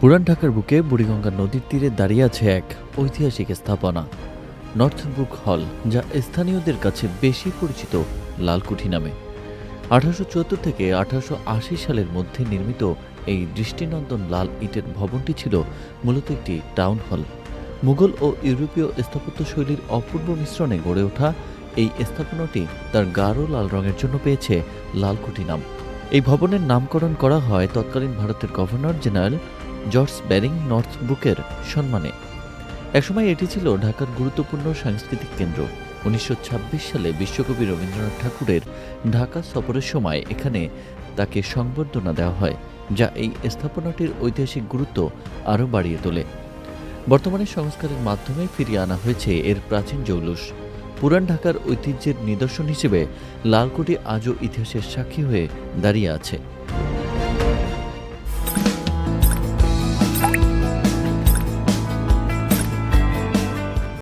পুরান ঢাকার বুকে বুড়িগঙ্গা নদীর তীরে দাঁড়িয়ে আছে এক ঐতিহাসিক স্থাপনা, নর্থব্রুক হল, যা স্থানীয়দের কাছে বেশি পরিচিত লালকুঠি নামে। 1874 থেকে 1880 সালের মধ্যে নির্মিত এই দৃষ্টিনন্দন লাল ইটের ভবনটি ছিল মূলত একটি টাউন হল। মুঘল ও ইউরোপীয় স্থাপত্য শৈলীর অপূর্ব মিশ্রণে গড়ে ওঠা এই স্থাপনাটি তার গাঢ় লাল রঙের জন্য পেয়েছে লালকুঠি নাম। এই ভবনের নামকরণ করা হয় তৎকালীন ভারতের গভর্নর জেনারেল জর্জ ব্যারিং নর্থব্রুকের সম্মানে। একসময় এটি ছিল ঢাকার গুরুত্বপূর্ণ সাংস্কৃতিক কেন্দ্র। 1926 সালে বিশ্বকবি রবীন্দ্রনাথ ঠাকুরের ঢাকা সফরের সময় এখানে তাকে সংবর্ধনা দেওয়া হয়, যা এই স্থাপনাটির ঐতিহাসিক গুরুত্ব আরও বাড়িয়ে তোলে। বর্তমানে সংস্কারের মাধ্যমে ফিরিয়ে আনা হয়েছে এর প্রাচীন জৌলুস। পুরান ঢাকার ঐতিহ্যের নিদর্শন হিসেবে লালকুঠি আজও ইতিহাসের সাক্ষী হয়ে দাঁড়িয়ে আছে।